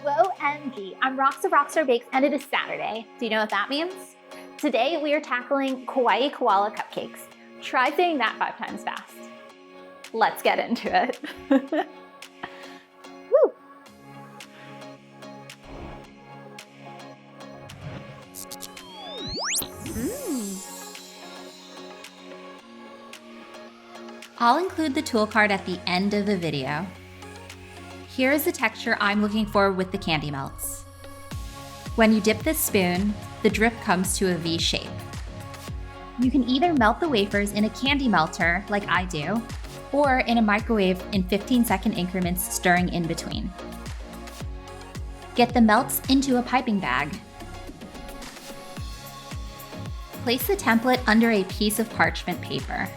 Whoa, MG, I'm Rox of RoxStarBakes and it is Saturday. Do you know what that means? Today we are tackling Kawaii koala cupcakes. Try saying that 5 times fast. Let's get into it. Woo! I'll include the tool card at the end of the video. Here is the texture I'm looking for with the candy melts. When you dip this spoon, the drip comes to a V shape. You can either melt the wafers in a candy melter, like I do, or in a microwave in 15-second increments, stirring in between. Get the melts into a piping bag. Place the template under a piece of parchment paper.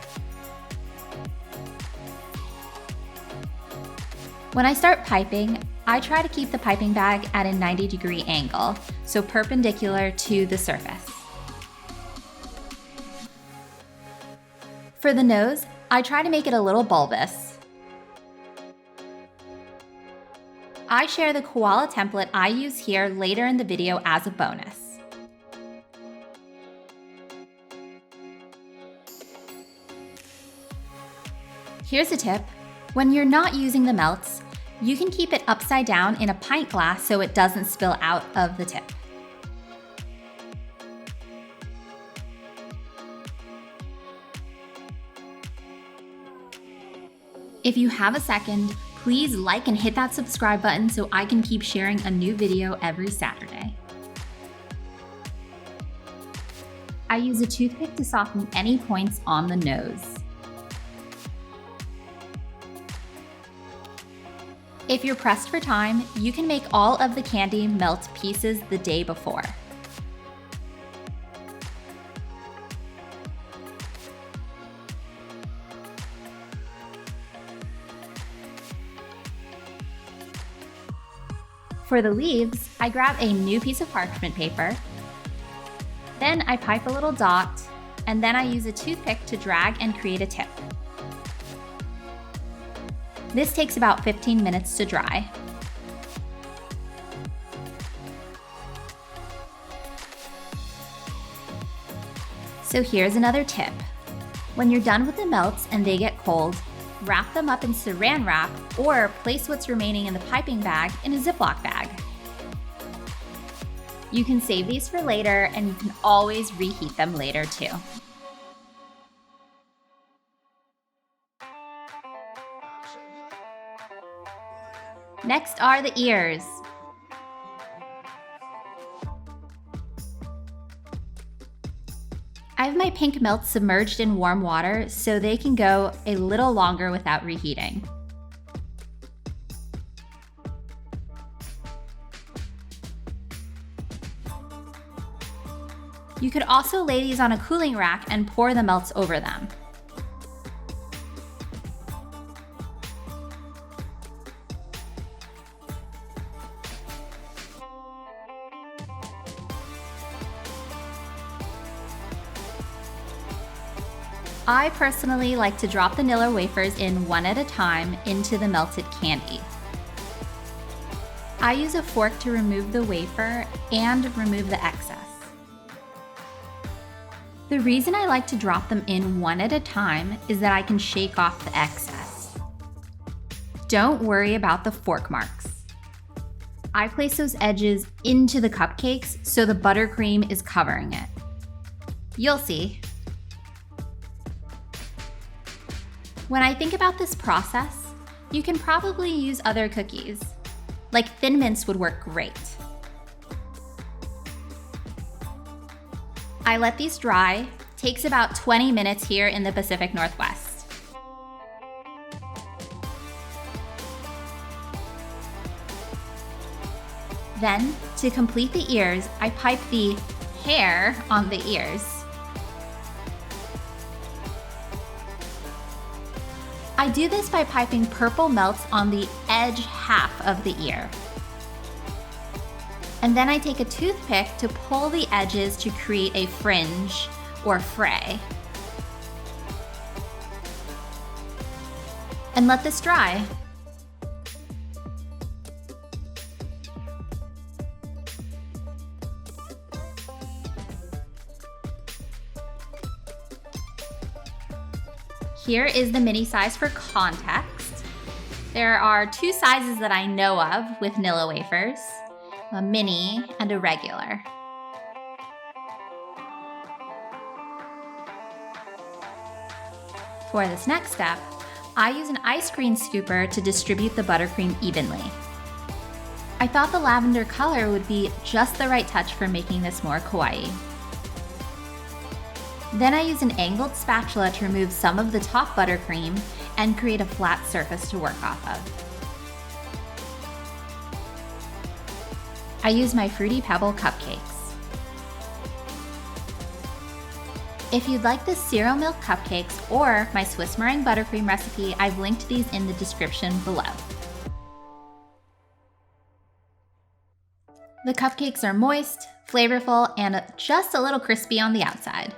When I start piping, I try to keep the piping bag at a 90-degree angle, so perpendicular to the surface. For the nose, I try to make it a little bulbous. I share the koala template I use here later in the video as a bonus. Here's a tip. When you're not using the melts, you can keep it upside down in a pint glass so it doesn't spill out of the tip. If you have a second, please like and hit that subscribe button so I can keep sharing a new video every Saturday. I use a toothpick to soften any points on the nose. If you're pressed for time, you can make all of the candy melt pieces the day before. For the leaves, I grab a new piece of parchment paper, then I pipe a little dot, and then I use a toothpick to drag and create a tip. This takes about 15 minutes to dry. So here's another tip. When you're done with the melts and they get cold, wrap them up in saran wrap or place what's remaining in the piping bag in a Ziploc bag. You can save these for later and you can always reheat them later too. Next are the ears. I have my pink melts submerged in warm water so they can go a little longer without reheating. You could also lay these on a cooling rack and pour the melts over them. I personally like to drop the Nilla wafers in one at a time into the melted candy. I use a fork to remove the wafer and remove the excess. The reason I like to drop them in one at a time is that I can shake off the excess. Don't worry about the fork marks. I place those edges into the cupcakes so the buttercream is covering it. You'll see. When I think about this process, you can probably use other cookies. Like Thin Mints would work great. I let these dry. Takes about 20 minutes here in the Pacific Northwest. Then, to complete the ears, I pipe the hair on the ears. I do this by piping purple melts on the edge half of the ear. And then I take a toothpick to pull the edges to create a fringe or fray. And let this dry. Here is the mini size for context. There are two sizes that I know of with Nilla wafers, a mini and a regular. For this next step, I use an ice cream scooper to distribute the buttercream evenly. I thought the lavender color would be just the right touch for making this more kawaii. Then I use an angled spatula to remove some of the top buttercream and create a flat surface to work off of. I use my Fruity Pebble cupcakes. If you'd like the cereal milk cupcakes or my Swiss meringue buttercream recipe, I've linked these in the description below. The cupcakes are moist, flavorful, and just a little crispy on the outside.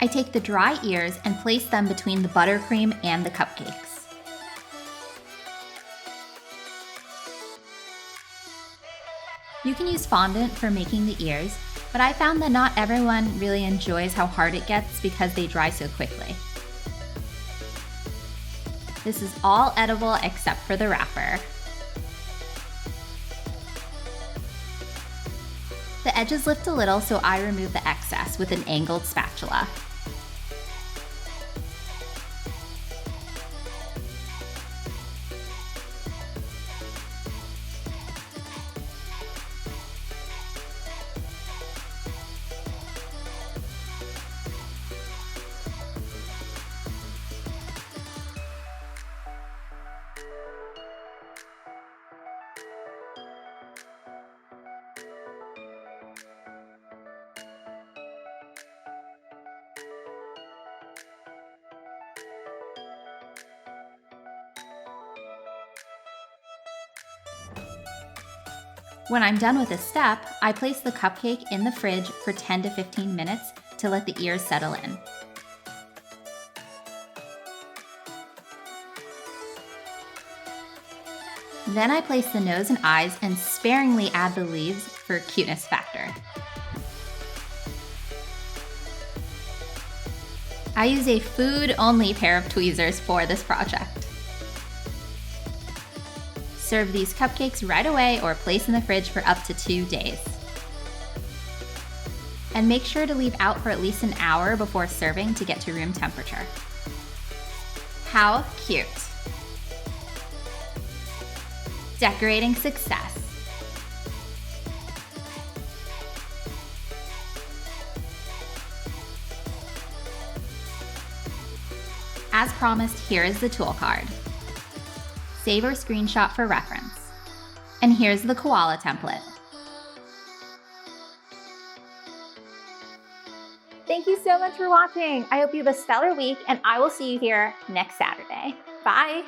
I take the dry ears and place them between the buttercream and the cupcakes. You can use fondant for making the ears, but I found that not everyone really enjoys how hard it gets because they dry so quickly. This is all edible except for the wrapper. The edges lift a little, so I remove the excess with an angled spatula. When I'm done with this step, I place the cupcake in the fridge for 10 to 15 minutes to let the ears settle in. Then I place the nose and eyes and sparingly add the leaves for cuteness factor. I use a food-only pair of tweezers for this project. Serve these cupcakes right away or place in the fridge for up to 2 days. And make sure to leave out for at least an hour before serving to get to room temperature. How cute! Decorating success. As promised, here is the tool card. Save or screenshot for reference. And here's the koala template. Thank you so much for watching. I hope you have a stellar week, and I will see you here next Saturday. Bye.